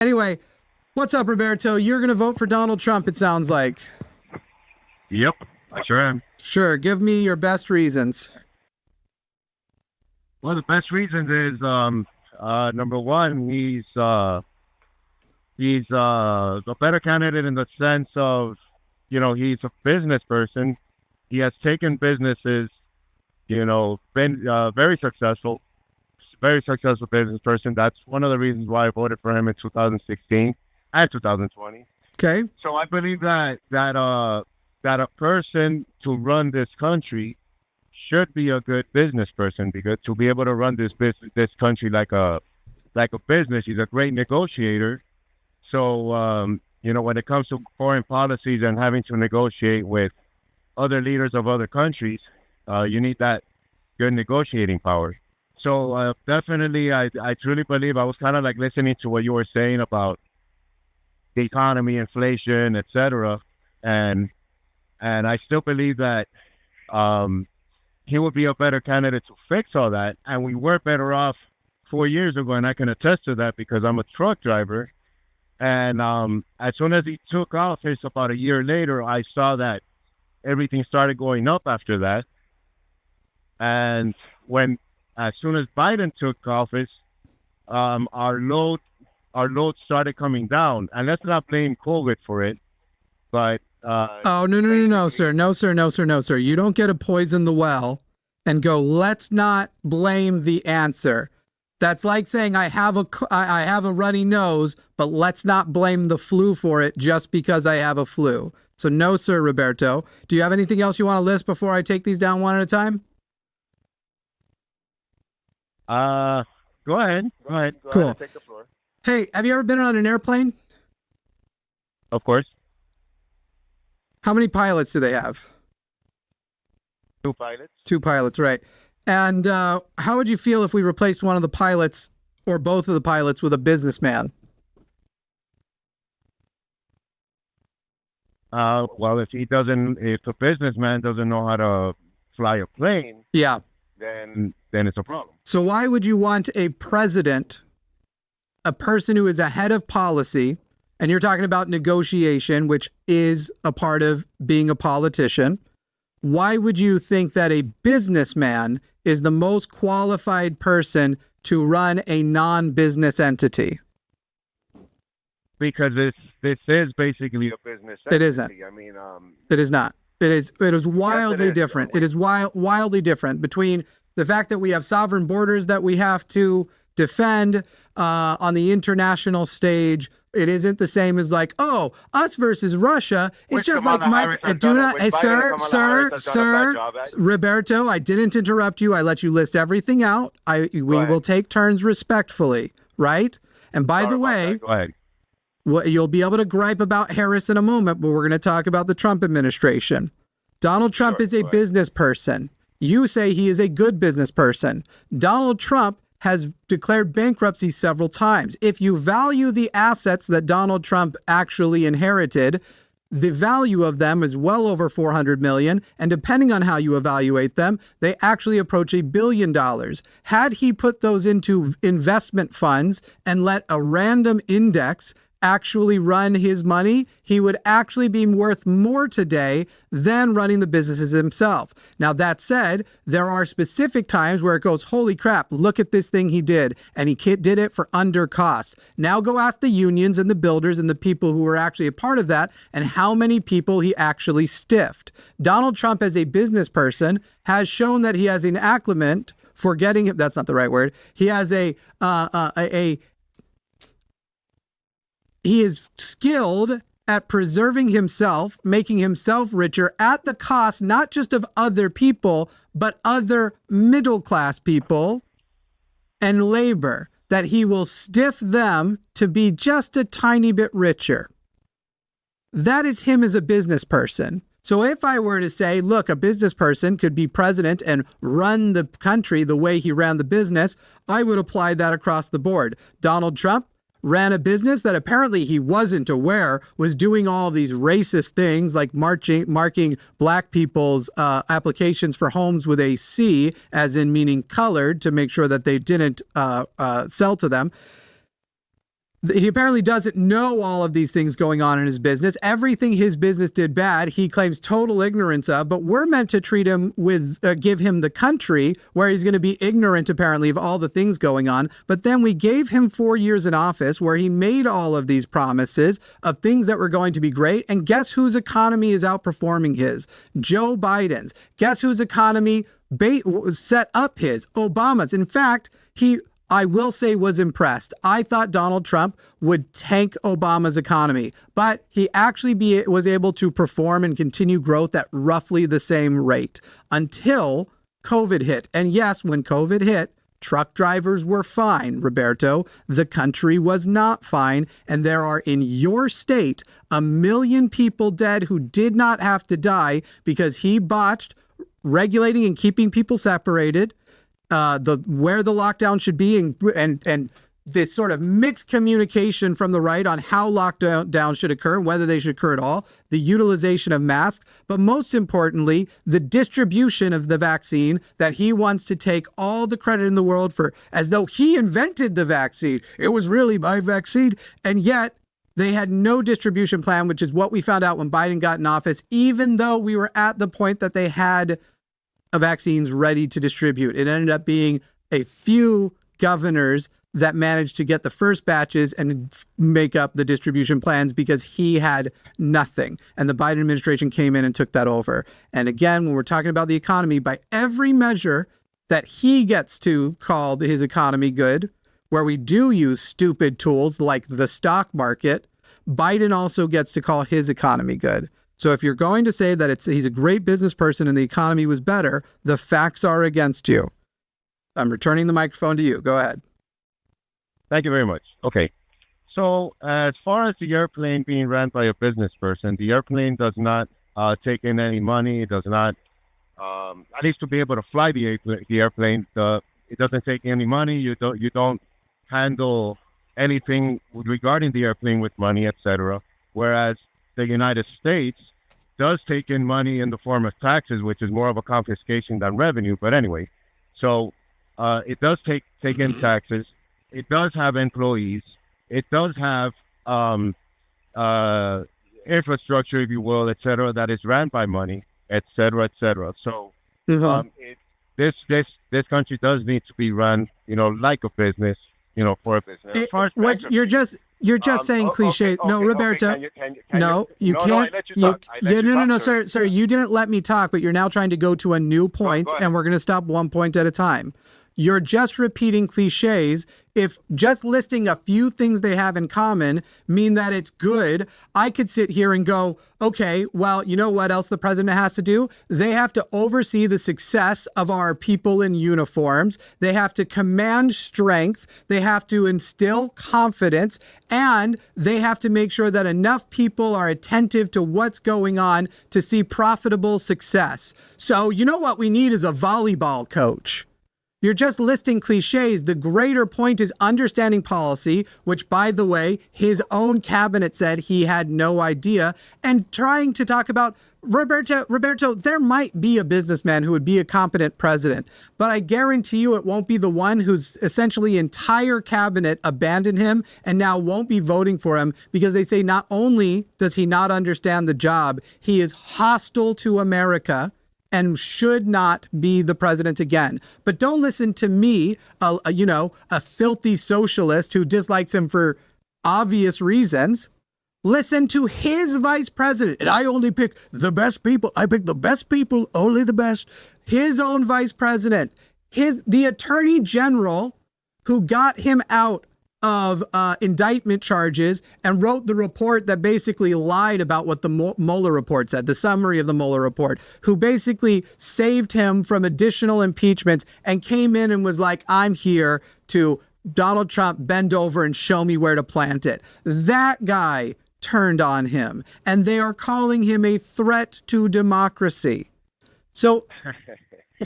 Anyway, what's up, Roberto? You're going to vote for Donald Trump, it sounds like. Yep, I sure am. Sure. Give me your best reasons. Well, the best reasons is number one, he's a better candidate in the sense of, he's a business person. He has taken businesses, been very successful business person. That's one of the reasons why I voted for him in 2016 and 2020. Okay. So I believe that a person to run this country should be a good business person, because to be able to run this country like a business, he's a great negotiator. So when it comes to foreign policies and having to negotiate with other leaders of other countries, you need that good negotiating power. So definitely, I truly believe, I was kind of like listening to what you were saying about the economy, inflation, etc., and I still believe that he would be a better candidate to fix all that. And we were better off 4 years ago, and I can attest to that because I'm a truck driver. And as soon as he took office, about a year later, I saw that everything started going up after that. And as soon as Biden took office, our load started coming down. And let's not blame COVID for it, but oh, no, sir. No, sir. You don't get to poison the well and go, let's not blame the answer. That's like saying I have a runny nose, but let's not blame the flu for it just because I have a flu. So no, sir, Roberto. Do you have anything else you want to list before I take these down one at a time? Go ahead. Cool. Take the floor. Hey, have you ever been on an airplane? Of course. How many pilots do they have? 2 pilots. 2 pilots, right. And how would you feel if we replaced one of the pilots or both of the pilots with a businessman? Well, if a businessman doesn't know how to fly a plane, yeah, then it's a problem. So why would you want a president, a person who is a head of policy, and you're talking about negotiation, which is a part of being a politician? Why would you think that a businessman is the most qualified person to run a non-business entity? Because this is basically a business entity. It isn't. I mean, it is not. It is wildly yes, different. It is wildly different between the fact that we have sovereign borders that we have to defend on the international stage. It isn't the same as like, oh, us versus Russia. It's just like sir, Roberto, I didn't interrupt you. I let you list everything out. We will take turns respectfully, right? And by the way, go ahead. Well, you'll be able to gripe about Harris in a moment, but we're going to talk about the Trump administration. Donald Trump is a business person. You say he is a good business person. Donald Trump has declared bankruptcy several times. If you value the assets that Donald Trump actually inherited, the value of them is well over $400 million. And depending on how you evaluate them, they actually approach $1 billion. Had he put those into investment funds and let a random index actually run his money, he would actually be worth more today than running the businesses himself. Now, that said, there are specific times where it goes, holy crap, look at this thing he did. And he did it for under cost. Now go ask the unions and the builders and the people who were actually a part of that and how many people he actually stiffed. Donald Trump, as a business person, has shown that he has an acumen for getting, that's not the right word. He has he is skilled at preserving himself, making himself richer at the cost, not just of other people, but other middle-class people and labor, that he will stiff them to be just a tiny bit richer. That is him as a business person. So if I were to say, look, a business person could be president and run the country the way he ran the business, I would apply that across the board. Donald Trump ran a business that apparently he wasn't aware was doing all these racist things like marking black people's applications for homes with a C, as in meaning colored, to make sure that they didn't sell to them. He apparently doesn't know all of these things going on in his business. Everything his business did bad, he claims total ignorance of, but we're meant to treat him with, give him the country where he's going to be ignorant, apparently, of all the things going on. But then we gave him 4 years in office where he made all of these promises of things that were going to be great. And guess whose economy is outperforming his? Joe Biden's. Guess whose economy set up his? Obama's. In fact, I will say, was impressed. I thought Donald Trump would tank Obama's economy, but he actually was able to perform and continue growth at roughly the same rate until COVID hit. And yes, when COVID hit, truck drivers were fine, Roberto. The country was not fine. And there are in your state 1 million people dead who did not have to die because he botched regulating and keeping people separated. Where the lockdown should be and this sort of mixed communication from the right on how lockdown should occur and whether they should occur at all, the utilization of masks, but most importantly, the distribution of the vaccine that he wants to take all the credit in the world for, as though he invented the vaccine. It was really my vaccine. And yet they had no distribution plan, which is what we found out when Biden got in office, even though we were at the point that they had vaccines ready to distribute. It ended up being a few governors that managed to get the first batches and make up the distribution plans because he had nothing. And the Biden administration came in and took that over. And again, when we're talking about the economy, by every measure that he gets to call his economy good, where we do use stupid tools like the stock market, Biden also gets to call his economy good. So if you're going to say that he's a great business person and the economy was better, the facts are against you. I'm returning the microphone to you. Go ahead. Thank you very much. Okay. So as far as the airplane being run by a business person, the airplane does not take in any money. It does not, at least to be able to fly the airplane, it doesn't take any money. You don't handle anything regarding the airplane with money, etc. Whereas the United States does take in money in the form of taxes, which is more of a confiscation than revenue. But anyway, so it does take in taxes. It does have employees. It does have infrastructure, if you will, et cetera, that is ran by money, et cetera, et cetera. So this country does need to be run, like a business, for a business. As far as you're just saying cliche. Okay, no, Roberto. You can't. No, sir. You didn't let me talk, but you're now trying to go to a new point, and we're going to stop one point at a time. You're just repeating cliches. If just listing a few things they have in common mean that it's good, I could sit here and go, okay, well, you know what else the president has to do? They have to oversee the success of our people in uniforms. They have to command strength. They have to instill confidence. And they have to make sure that enough people are attentive to what's going on to see profitable success. So you know what we need is a volleyball coach. You're just listing cliches. The greater point is understanding policy, which, by the way, his own cabinet said he had no idea, and trying to talk about Roberto, there might be a businessman who would be a competent president, but I guarantee you it won't be the one whose essentially entire cabinet abandoned him and now won't be voting for him because they say not only does he not understand the job, he is hostile to America and should not be the president again. But don't listen to me, a filthy socialist who dislikes him for obvious reasons. Listen to his vice president. And I only pick the best people. I pick the best people, only the best. His own vice president, the attorney general who got him out of indictment charges and wrote the report that basically lied about what the Mueller report said, the summary of the Mueller report, who basically saved him from additional impeachments and came in and was like, I'm here to Donald Trump bend over and show me where to plant it. That guy turned on him, and they are calling him a threat to democracy. So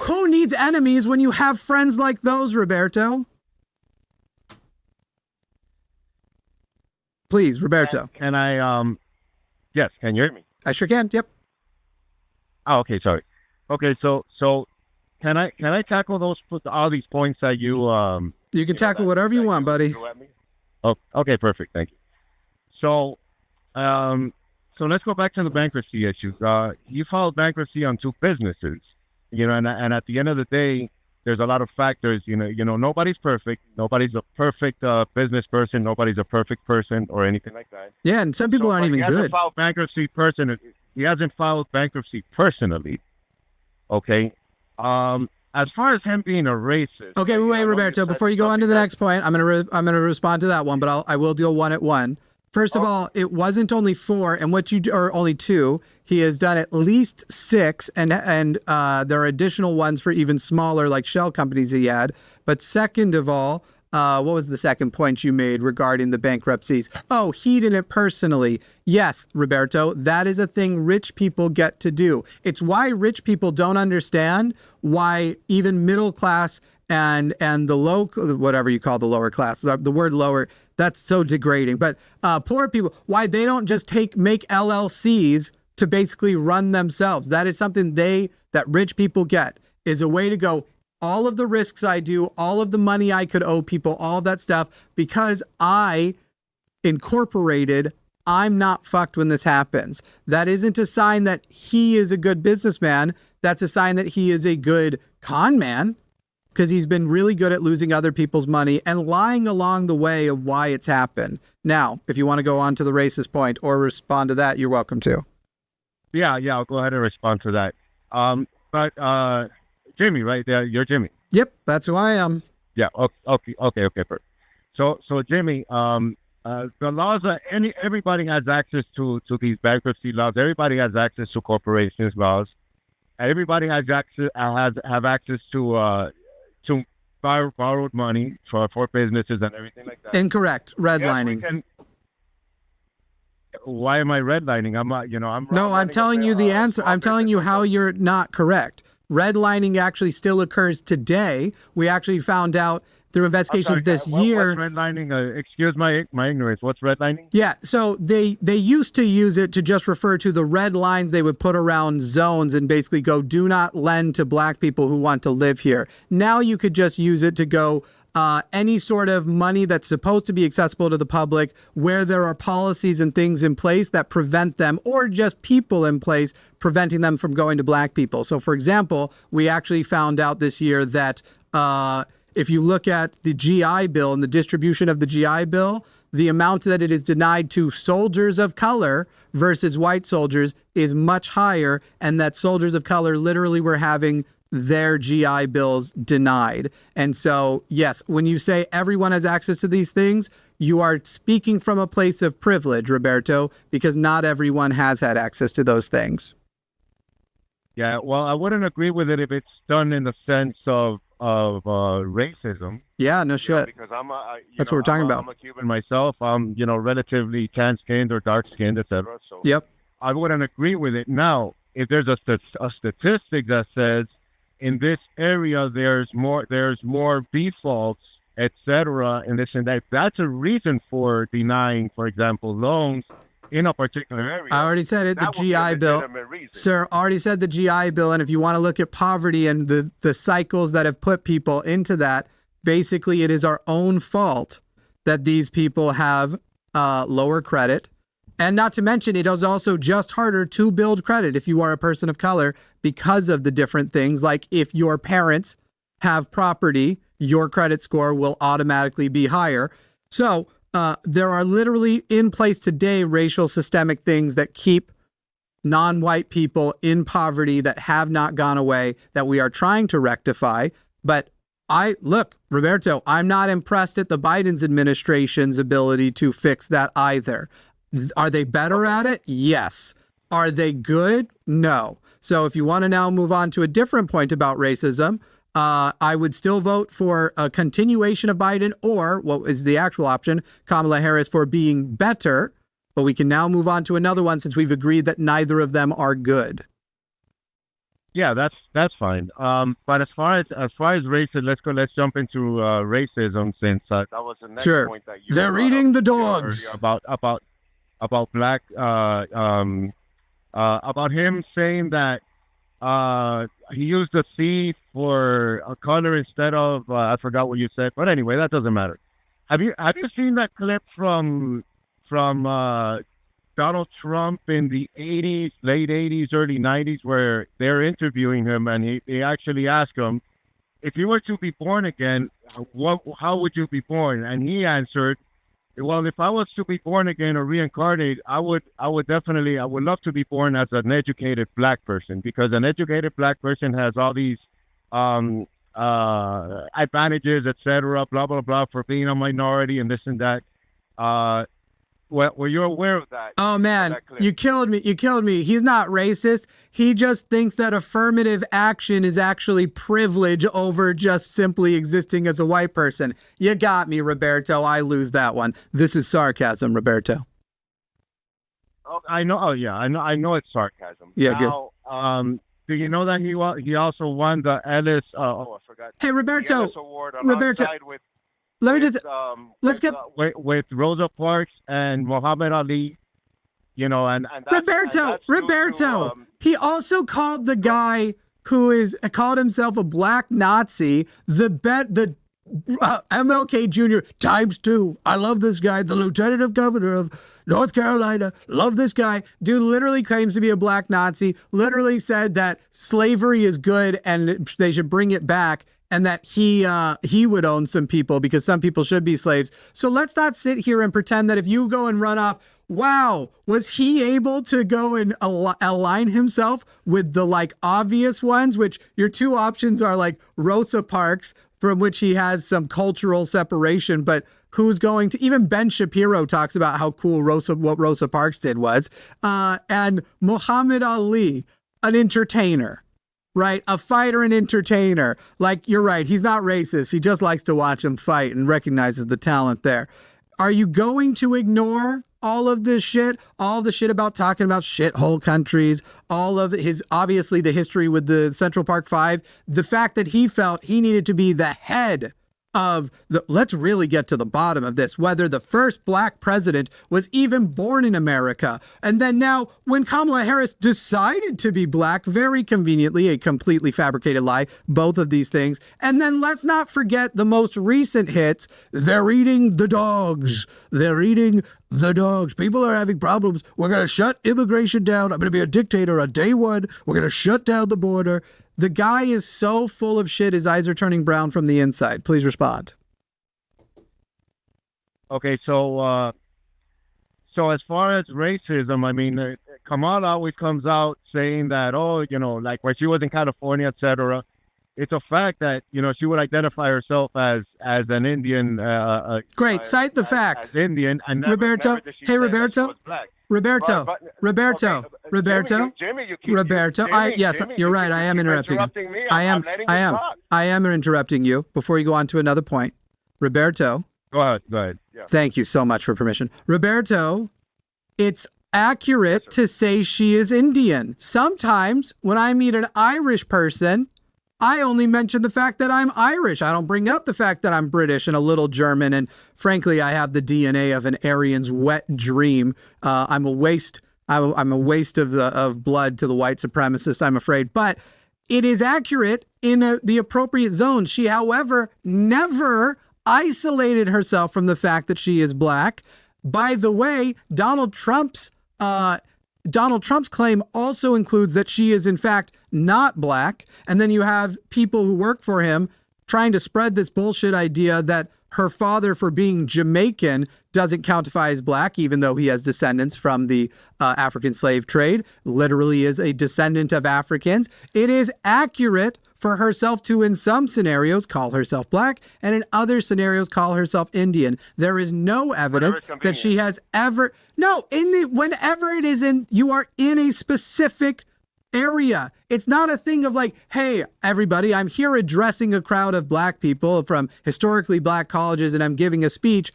who needs enemies when you have friends like those, Roberto? Please, Roberto. Can I, yes, can you hear me? I sure can, yep. Oh, okay, sorry. Okay, so can I tackle all these points that you can tackle whatever you want, buddy. Oh, okay, perfect. Thank you. So, so let's go back to the bankruptcy issues. You filed bankruptcy on two businesses, and at the end of the day, there's a lot of factors. Nobody's perfect. Nobody's a perfect business person. Nobody's a perfect person or anything like that. Yeah, and some people aren't even good. He hasn't filed bankruptcy personally. Okay. As far as him being a racist. Okay, wait, Roberto. Before you go on to the next point, I'm gonna respond to that one, but I will deal one at one. First of all, it wasn't only 4, and or only 2. He has done at least 6, and there are additional ones for even smaller, like shell companies he had. But second of all, what was the second point you made regarding the bankruptcies? Oh, he didn't personally. Yes, Roberto, that is a thing rich people get to do. It's why rich people don't understand why even middle class and the low, whatever you call the lower class, the word lower, that's so degrading. But poor people, why they don't just make LLCs to basically run themselves. That is something that rich people get, is a way to go, all of the risks I do, all of the money I could owe people, all of that stuff, because I incorporated, I'm not fucked when this happens. That isn't a sign that he is a good businessman. That's a sign that he is a good con man, because he's been really good at losing other people's money and lying along the way of why it's happened. Now, if you want to go on to the racist point or respond to that, you're welcome to. Yeah, I'll go ahead and respond to that. But Jimmy, right there, you're Jimmy. Yep, that's who I am. Yeah. Okay. Perfect. So Jimmy, the laws are everybody has access to these bankruptcy laws. Everybody has access to corporations laws. Everybody has access have access to borrowed money for businesses and everything like that. Incorrect. Redlining. Why am I redlining? I'm not, I'm no, I'm telling you the answer. I'm telling you how you're not correct. Redlining actually still occurs today. We actually found out through investigations this year. What's redlining? Excuse my ignorance. What's redlining? Yeah, so they used to use it to just refer to the red lines they would put around zones and basically go, do not lend to black people who want to live here. Now you could just use it to go, any sort of money that's supposed to be accessible to the public, where there are policies and things in place that prevent them, or just people in place preventing them from going to black people. So, for example, we actually found out this year that if you look at the GI Bill and the distribution of the GI Bill, the amount that it is denied to soldiers of color versus white soldiers is much higher, and that soldiers of color literally were having their GI Bills denied. And so, yes, when you say everyone has access to these things, you are speaking from a place of privilege, Roberto, because not everyone has had access to those things. Yeah, well, I wouldn't agree with it if it's done in the sense of racism. Yeah, no shit. Because that's what we're talking about. I'm a Cuban myself. I'm, relatively tan-skinned or dark-skinned, etc. So yep. I wouldn't agree with it. Now, if there's a statistic that says in this area there's more defaults, etc., and this and that, that's a reason for denying, for example, loans in a particular area. I already said it, the GI Bill. Sir, already said the GI Bill, and if you want to look at poverty and the cycles that have put people into that, basically it is our own fault that these people have lower credit. And not to mention, it is also just harder to build credit if you are a person of color because of the different things. Like if your parents have property, your credit score will automatically be higher. So there are literally in place today racial systemic things that keep non-white people in poverty that have not gone away, that we are trying to rectify. But look, Roberto, I'm not impressed at the Biden's administration's ability to fix that either. Are they better at it? Yes. Are they good? No. So if you want to now move on to a different point about racism, I would still vote for a continuation of Biden, or what is the actual option, Kamala Harris, for being better. But we can now move on to another one since we've agreed that neither of them are good. Yeah, that's fine. But as far as racism, let's jump into racism, since that was the next point that you. They're eating the dogs. About black, about him saying that he used the C for a color instead of I forgot what you said, but anyway, that doesn't matter. have you seen that clip from Donald Trump in the 80s, late 80s, early 90s, where they're interviewing him, and they actually ask him, if you were to be born again, how would you be born? And he answered, well, if I was to be born again or reincarnate, I would love to be born as an educated black person, because an educated black person has all these advantages, etc., blah blah blah, for being a minority and this and that. Were you aware of that? Oh man, you killed me. You killed me. He's not racist. He just thinks that affirmative action is actually privilege over just simply existing as a white person. You got me, Roberto. I lose that one. This is sarcasm, Roberto. Oh, I know. Oh yeah, I know it's sarcasm. Yeah, now, good. Do you know that he also won the Ellis? I forgot. Hey, Roberto. The Ellis Award Roberto. with Let me just let's get with Rosa Parks and Muhammad Ali, and Roberto. He also called the guy who called himself a black Nazi the MLK Jr. ×2. I love this guy, the Lieutenant Governor of North Carolina. Love this guy. Dude literally claims to be a black Nazi. Literally said that slavery is good and they should bring it back. And that he would own some people because some people should be slaves. So let's not sit here and pretend that if you go and run off, wow, was he able to go and align himself with the obvious ones, which your two options are Rosa Parks, from which he has some cultural separation, but who's going to, even Ben Shapiro talks about how cool what Rosa Parks did was, and Muhammad Ali, an entertainer. Right? A fighter and entertainer. You're right. He's not racist. He just likes to watch him fight and recognizes the talent there. Are you going to ignore all of this shit? All the shit about talking about shithole countries, all of obviously the history with the Central Park Five, the fact that he felt he needed to be the head of let's really get to the bottom of this, whether the first black president was even born in America. And then now when Kamala Harris decided to be black, very conveniently, a completely fabricated lie, both of these things. And then let's not forget the most recent hits. They're eating the dogs. They're eating the dogs. People are having problems. We're going to shut immigration down. I'm going to be a dictator on day one. We're going to shut down the border. The guy is so full of shit, his eyes are turning brown from the inside. Please respond. Okay, so as far as racism, I mean, Kamala always comes out saying that, when she was in California, etc. It's a fact that, she would identify herself as an Indian. Great, cite the fact. As Indian. And Roberto, hey, Roberto. Roberto, Roberto. Jimmy, you keep, Roberto, yes, you're right. I am interrupting you. I am interrupting you before you go on to another point. Roberto. Go ahead. Yeah. Thank you so much for permission. Roberto, it's accurate to say she is Indian. Sometimes when I meet an Irish person, I only mention the fact that I'm Irish. I don't bring up the fact that I'm British and a little German. And frankly, I have the DNA of an Aryan's wet dream. I'm a waste. I'm a waste of blood to the white supremacists, I'm afraid. But it is accurate in the appropriate zones. She, however, never isolated herself from the fact that she is black. By the way, Donald Trump's claim also includes that she is in fact not black. And then you have people who work for him trying to spread this bullshit idea that her father, for being Jamaican, doesn't countify as black, even though he has descendants from the African slave trade, literally is a descendant of Africans. It is accurate for herself to, in some scenarios, call herself black, and in other scenarios, call herself Indian. There is no evidence that she has ever... No, whenever it is you are in a specific area. It's not a thing of hey, everybody, I'm here addressing a crowd of black people from historically black colleges and I'm giving a speech.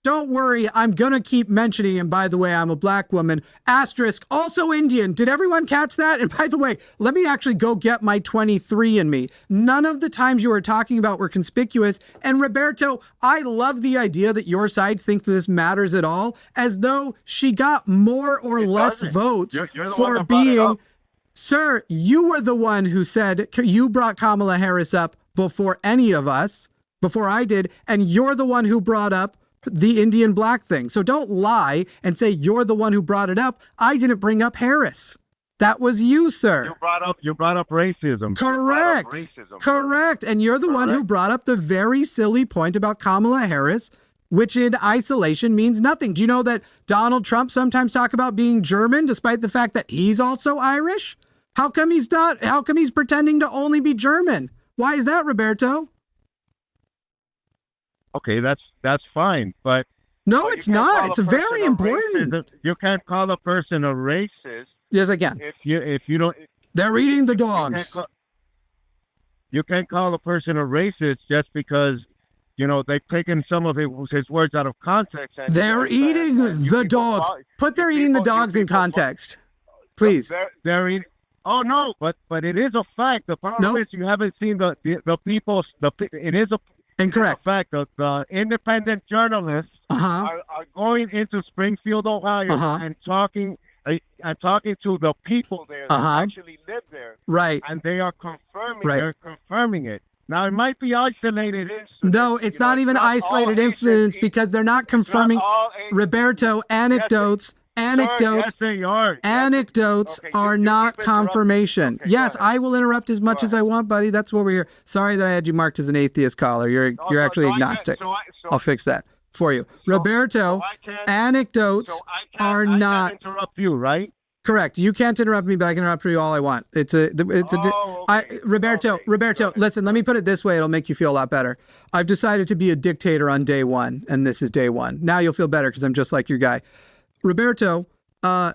Don't worry, I'm going to keep mentioning, and by the way, I'm a black woman, asterisk, also Indian. Did everyone catch that? And by the way, let me actually go get my 23andMe. None of the times you were talking about were conspicuous. And Roberto, I love the idea that your side thinks this matters at all, as though she got more or less votes for being... Sir, you were the one who said, you brought Kamala Harris up before any of us. before I did, and you're the one who brought up the Indian black thing. So don't lie and say you're the one who brought it up. I didn't bring up Harris. That was you, sir. You brought up racism. Correct. Correct. And you're the one who brought up the very silly point about Kamala Harris, which in isolation means nothing. Do you know that Donald Trump sometimes talk about being German despite the fact that he's also Irish? How come he's not? How come he's pretending to only be German? Why is that, Roberto? Okay, that's fine, but no, it's not. It's very important. You can't call a person a racist. Yes, I can. If you don't, they're eating the dogs. You can't call a person a racist just because they've taken some of his words out of context. And they're eating the dogs. Put they're eating the dogs in context, please. They're eating. Oh no, but it is a fact. The problem is you haven't seen the people. It is a incorrect fact. The independent journalists are going into Springfield, Ohio, and talking to the people there that actually live there. Right. And they are confirming. Right. They're confirming it. Now it might be isolated incidents. No, it's not even isolated incidents because they're not confirming. Roberto, anecdotes. Anecdotes, yes, they are. Anecdotes are not confirmation. Okay, yes, I will interrupt as much as I want, buddy. That's what we're here. Sorry that I had you marked as an atheist caller. You're actually agnostic. I'll fix that for you. Roberto, anecdotes are not. I can't interrupt you, right? Correct. You can't interrupt me, but I can interrupt you all I want. Roberto, listen, let me put it this way. It'll make you feel a lot better. I've decided to be a dictator on day one, and this is day one. Now you'll feel better because I'm just like your guy. Roberto,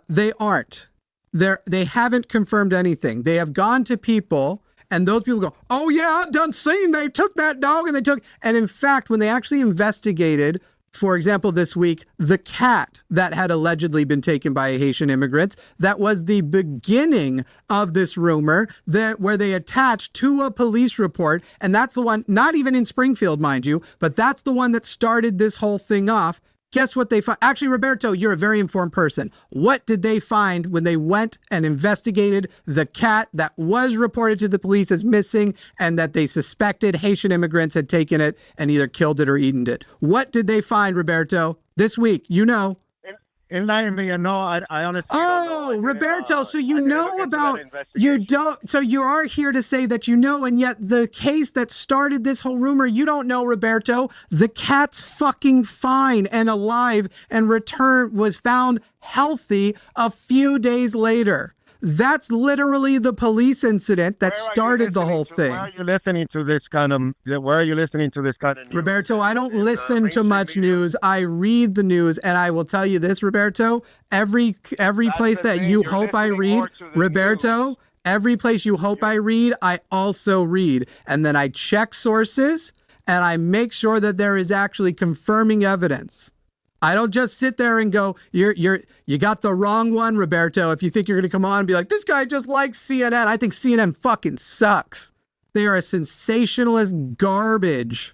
they aren't. They haven't confirmed anything. They have gone to people, and those people go, "Oh yeah, I done seen they took that dog and they took." And in fact, when they actually investigated, for example, this week, the cat that had allegedly been taken by Haitian immigrants, that was the beginning of this rumor where they attached to a police report, and that's the one, not even in Springfield, mind you, but that's the one that started this whole thing off. Guess what they find? Actually, Roberto, you're a very informed person. What did they find when they went and investigated the cat that was reported to the police as missing and that they suspected Haitian immigrants had taken it and either killed it or eaten it? What did they find, Roberto, this week? You know. Enlighten me, no, I honestly don't know. Roberto, so you know about, you don't, so you are here to say that you know, and yet the case that started this whole rumor, you don't know, Roberto. The cat's fucking fine and alive and was found healthy a few days later. That's literally the police incident that started the whole thing. Where are you listening to this kind of news? Roberto, I don't listen to much news. I read the news, and I will tell you this, Roberto, every place that you hope I read, Roberto, every place you hope I read, I also read. And then I check sources, and I make sure that there is actually confirming evidence. I don't just sit there and go, you got the wrong one, Roberto. If you think you're going to come on and be like, this guy just likes CNN. I think CNN fucking sucks. They are a sensationalist garbage.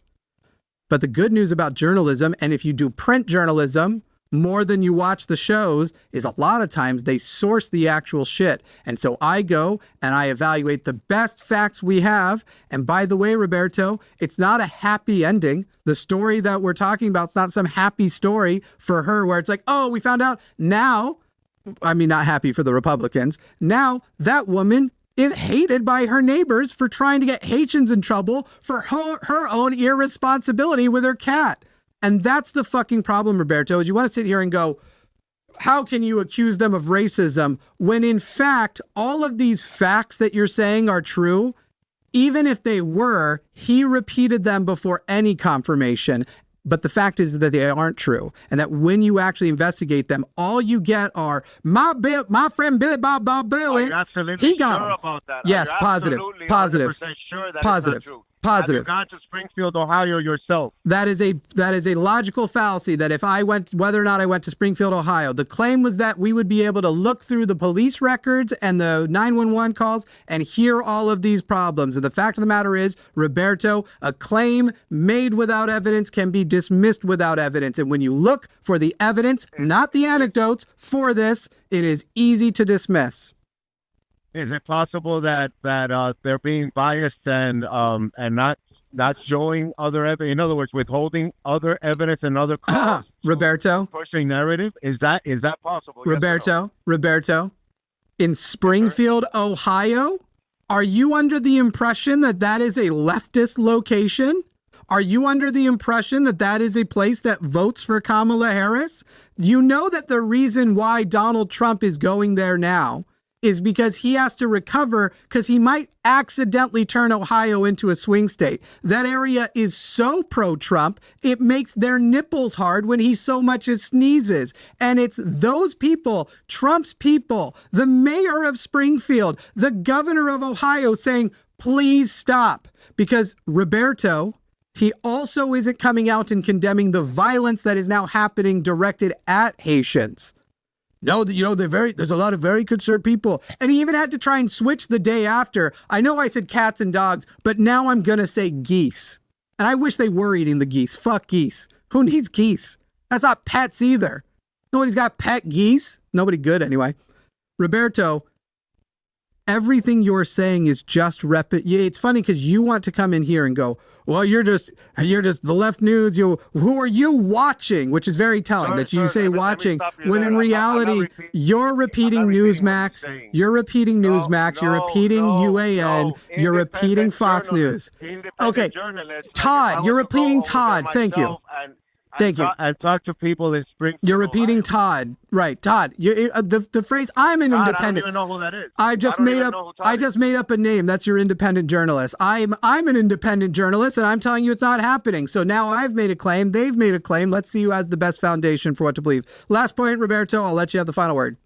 But the good news about journalism, and if you do print journalism more than you watch the shows, is a lot of times they source the actual shit. And so I go and I evaluate the best facts we have. And by the way, Roberto, it's not a happy ending. The story that we're talking about, it's not some happy story for her where it's like, oh, we found out now. I mean, not happy for the Republicans. Now that woman is hated by her neighbors for trying to get Haitians in trouble for her own irresponsibility with her cat. And that's the fucking problem, Roberto, is you want to sit here and go, how can you accuse them of racism when in fact, all of these facts that you're saying are true? Even if they were, he repeated them before any confirmation. But the fact is that they aren't true. And that when you actually investigate them, all you get are my friend Billy Bob Billy. He got sure them. About that. Yes, positive. Sure that positive. Positive. Have you gone to Springfield, Ohio yourself? That is a logical fallacy that if I went, whether or not I went to Springfield, Ohio, the claim was that we would be able to look through the police records and the 911 calls and hear all of these problems. And the fact of the matter is, Roberto, a claim made without evidence can be dismissed without evidence. And when you look for the evidence, not the anecdotes for this, it is easy to dismiss. Is it possible that they're being biased and not not showing other evidence. In other words, withholding other evidence and other cause. Roberto, Pushing narrative. Is that possible? Roberto, in Springfield, Ohio, are you under the impression that that is a leftist location? Are you under the impression that that is a place that votes for Kamala Harris? You know that the reason why Donald Trump is going there now is because he has to recover because he might accidentally turn Ohio into a swing state. That area is so pro-Trump, it makes their nipples hard when he so much as sneezes. And it's those people, Trump's people, the mayor of Springfield, the governor of Ohio saying, please stop. Because Roberto, he also isn't coming out and condemning the violence that is now happening directed at Haitians. No, you know, there's a lot of very concerned people. And he even had to try and switch the day after. I know I said cats and dogs, but now I'm going to say geese. And I wish they were eating the geese. Fuck geese. Who needs geese? That's not pets either. Nobody's got pet geese. Nobody good anyway. Roberto, everything you're saying is just it's funny because you want to come in here and go, well, you're just the left news. Who are you watching? Which is very telling that you say watching when in reality you're repeating Newsmax. You're repeating Newsmax. You're repeating UAN. You're repeating Fox News. Okay, Todd, you're repeating Todd. Thank you. Thank you. I talk to people in Springfield. You're repeating Todd, right? Todd. The phrase "I'm an independent." I don't even know who that is. I just made up a name. That's your independent journalist. I'm an independent journalist, and I'm telling you it's not happening. So now I've made a claim. They've made a claim. Let's see who has the best foundation for what to believe. Last point, Roberto. I'll let you have the final word.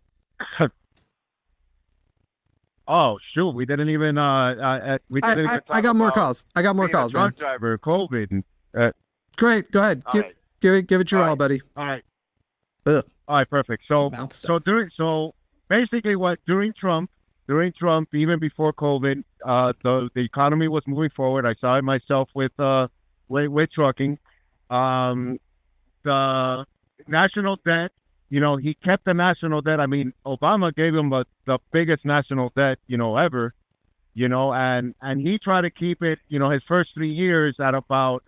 Oh shoot, we didn't even. I got more calls. I got more calls, man. Truck driver, COVID. Great. Go ahead. Give it your all, buddy. All right. Ugh. All right, perfect. So basically during Trump, even before COVID, the economy was moving forward. I saw it myself with trucking. The national debt, he kept the national debt. I mean, Obama gave him the biggest national debt, ever, and he tried to keep it, his first 3 years at about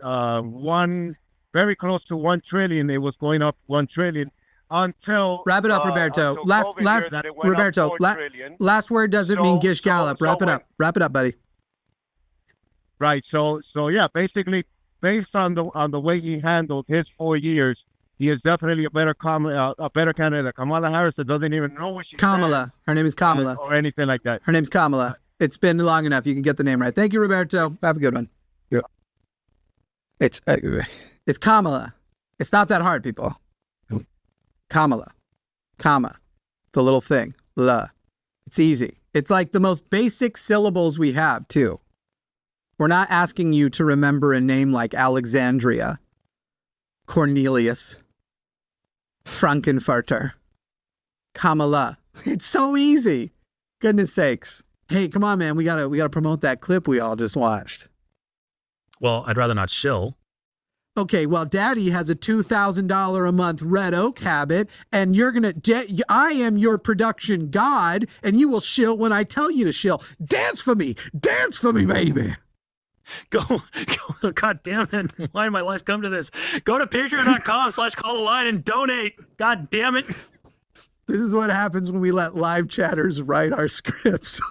very close to 1 trillion. It was going up 1 trillion until wrap it up, Roberto. Last word doesn't mean Gish Gallop. Wrap it up, buddy. Right. So yeah, basically based on the way he handled his 4 years, he is definitely a better candidate. Kamala Harris that doesn't even know what she's Kamala. Her name is Kamala. Or anything like that. Her name's Kamala. It's been long enough. You can get the name right. Thank you, Roberto. Have a good one. Yeah. It's Kamala. It's not that hard, people. Kamala. Comma. The little thing. La. It's easy. It's like the most basic syllables we have, too. We're not asking you to remember a name like Alexandria, Cornelius, Frankenfurter, Kamala. It's so easy. Goodness sakes. Hey, come on, man. We gotta promote that clip we all just watched. Well, I'd rather not shill. Okay, well, Daddy has a $2,000 a month Red Oak habit, and you're gonna. I am your production god, and you will shill when I tell you to shill. Dance for me, baby. Go, God damn it. Why did my life come to this? Go to patreon.com/call-the-line and donate. God damn it. This is what happens when we let live chatters write our scripts.